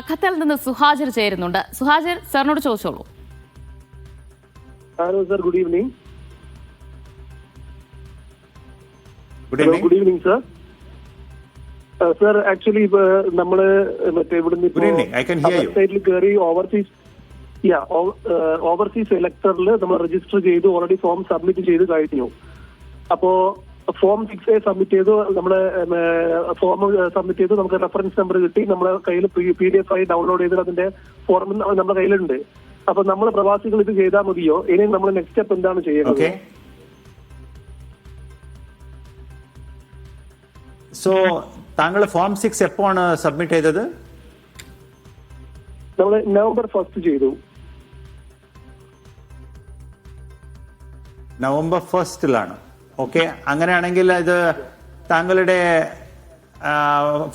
ഖത്തറിൽ നിന്ന് സുഹാജിർ ചേരുന്നുണ്ട്. സുഹാജിർ സാറിനോട് ചോദിച്ചോളൂ. Hello sir, good evening. Good evening sir. Sir actually നമ്മള് മറ്റേ ഇവിടുന്ന് സൈറ്റിൽ കയറി ഓവർസീസ് എലക്ടറിൽ നമ്മൾ രജിസ്റ്റർ ചെയ്തു, ഓൾറെഡി ഫോം സബ്മിറ്റ് ചെയ്ത് കഴിഞ്ഞു. അപ്പോ ഫോം 6A സബ്മിറ്റ് ചെയ്തു, നമ്മള് ഫോം സബ്മിറ്റ് ചെയ്തു, നമുക്ക് റെഫറൻസ് നമ്പർ കിട്ടി, നമ്മുടെ കയ്യിൽ PDF ആയി ഡൗൺലോഡ് ചെയ്ത് അതിന്റെ ഫോം നമ്മുടെ കയ്യിലുണ്ട്. അപ്പൊ നമ്മൾ പ്രവാസികൾ ഇത് ചെയ്താൽ മതിയോ? ഇനി നമ്മൾ നെക്സ്റ്റ് സ്റ്റെപ്പ് എന്താണ് ചെയ്യുന്നത്? സോ താങ്കൾ ഫോം 6 എപ്പോഴാണ് സബ്മിറ്റ് ചെയ്തത്? നമ്മൾ November 1 ചെയ്തു. November 1 okay. അങ്ങനെയാണെങ്കിൽ ഇത് താങ്കളുടെ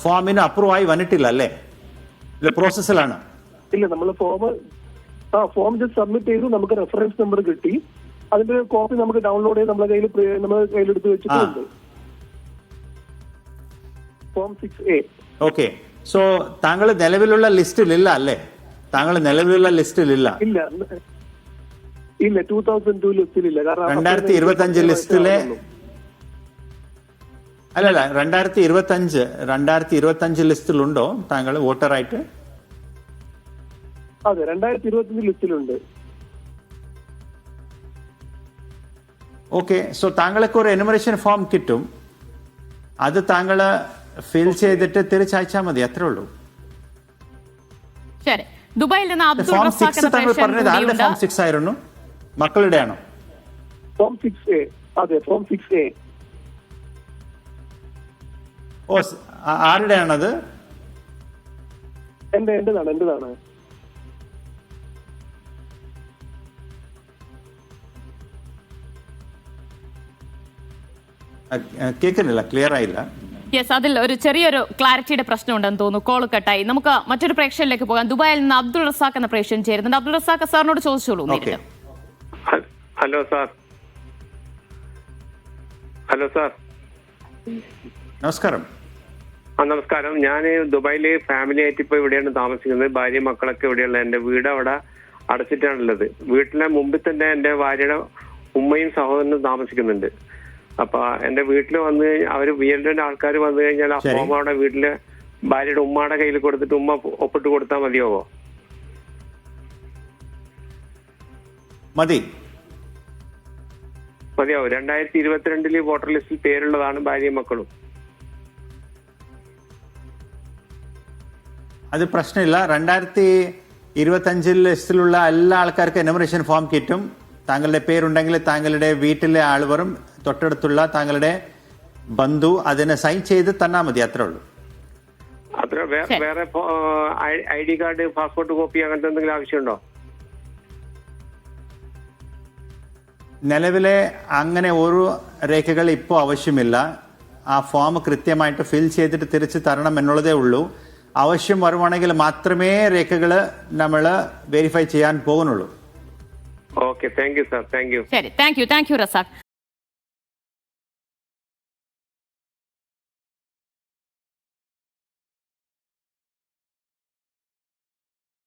ഫോമിന് അപ്രൂവ് ആയി വന്നിട്ടില്ല അല്ലേ? ഇത് പ്രോസസ്സിലാണ്. ഇല്ല, നമ്മൾ ഫോം ജസ്റ്റ് സബ്മിറ്റ് ചെയ്തു, നമുക്ക് റെഫറൻസ് നമ്പർ കിട്ടി, അതിന്റെ കോപ്പി നമുക്ക് ഡൗൺലോഡ് ചെയ്ത് നമ്മുടെ കയ്യിലെടുത്ത് വെച്ചിട്ടുണ്ട്. Form 6A. ഓക്കെ. സോ താങ്കൾ നിലവിലുള്ള ലിസ്റ്റിലില്ല അല്ലേ? താങ്കൾ നിലവിലുള്ള ലിസ്റ്റിലില്ല. ഇല്ല, 2002 ലിസ്റ്റിലില്ല. കാരണം 2025 ലിസ്റ്റിലെ അല്ലല്ല 2025 ലിസ്റ്റിലുണ്ടോ താങ്കൾ വോട്ടറായിട്ട്? അതെ, 2025 ലിസ്റ്റിലുണ്ട്. ഓക്കെ. സോ താങ്കൾക്ക് ഒരു എനുമറേഷൻ ഫോം കിട്ടും, അത് താങ്കൾ ഫിൽ ചെയ്തിട്ട് തിരിച്ചയച്ചാൽ മതി, അത്രേ ഉള്ളൂ. ശരി. ദുബായിൽ നിന്ന് അബ്ദുൾ ഫോം റസാഖ് 6 താങ്കൾ പറഞ്ഞത് ആരുടെ ഫോം 6 ആയിരുന്നു? മക്കളുടെ ആണോ? Form 6A. അതെ, ഫോം 6A. ഓ, ആരുടെയാണത്? എന്റേതാണ്. കേൾക്കുന്നില്ല, ക്ലിയർ ആയില്ല. യെസ്, അതിൽ ഒരു ചെറിയൊരു ക്ലാരിറ്റിയുടെ പ്രശ്നം ഉണ്ടെന്ന് തോന്നുന്നു. കോൾ കട്ടായി. നമുക്ക് മറ്റൊരു പ്രേക്ഷകരിലേക്ക് പോകാം. ദുബായിൽ നിന്ന് അബ്ദുൾ റസാഖ് എന്ന പ്രേക്ഷകൻ ചേരുന്നുണ്ട്. അബ്ദുൾ റസാഖ് സാറിനോട് ചോദിച്ചോളൂ. Hello sir. നമസ്കാരം. നമസ്കാരം. ഞാൻ ദുബായില് ഫാമിലി ആയിട്ട് ഇപ്പൊ ഇവിടെയാണ് താമസിക്കുന്നത്. ഭാര്യ മക്കളൊക്കെ ഇവിടെയുള്ള. എന്റെ വീട് അവിടെ അടച്ചിട്ടാണുള്ളത്. വീട്ടിലെ മുമ്പിൽ തന്നെ എന്റെ ഭാര്യയുടെ ഉമ്മയും സഹോദരനും താമസിക്കുന്നുണ്ട്. അപ്പൊ എന്റെ വീട്ടിൽ വന്ന് അവര് വീടിന്റെ ആൾക്കാർ വന്നു കഴിഞ്ഞാൽ ആ ഫോം അവിടെ വീട്ടില് ഭാര്യയുടെ ഉമ്മയുടെ കയ്യിൽ കൊടുത്തിട്ട് ഉമ്മ ഒപ്പിട്ട് കൊടുത്താൽ മതിയാവോ? മതിയാവും. 2022 വോട്ടർ ലിസ്റ്റിൽ പേരുള്ളതാണ് ഭാര്യയും മക്കളും. അത് പ്രശ്നമില്ല. 2025 ലിസ്റ്റിലുള്ള എല്ലാ ആൾക്കാർക്കും എനുമറേഷൻ ഫോം കിട്ടും. താങ്കളുടെ പേരുണ്ടെങ്കിൽ താങ്കളുടെ വീട്ടിലെ ആൾ വരും, തൊട്ടടുത്തുള്ള താങ്കളുടെ ബന്ധു അതിനെ സൈൻ ചെയ്ത് തന്നാൽ മതി, അത്രേ ഉള്ളൂ. അത്ര വേറെ ID കാർഡ്, പാസ്പോർട്ട് കോപ്പി അങ്ങനത്തെ എന്തെങ്കിലും ആവശ്യമുണ്ടോ? നിലവിലെ അങ്ങനെ ഒരു രേഖകൾ ഇപ്പോൾ ആവശ്യമില്ല. ആ ഫോം കൃത്യമായിട്ട് ഫിൽ ചെയ്തിട്ട് തിരിച്ച് തരണം എന്നുള്ളതേ ഉള്ളൂ. ആവശ്യം വരുവാണെങ്കിൽ മാത്രമേ രേഖകൾ നമ്മൾ വെരിഫൈ ചെയ്യാൻ പോകുന്നുള്ളൂ. Okay, thank you sir. Thank you. ശരി, താങ്ക് യു റസാഖ്.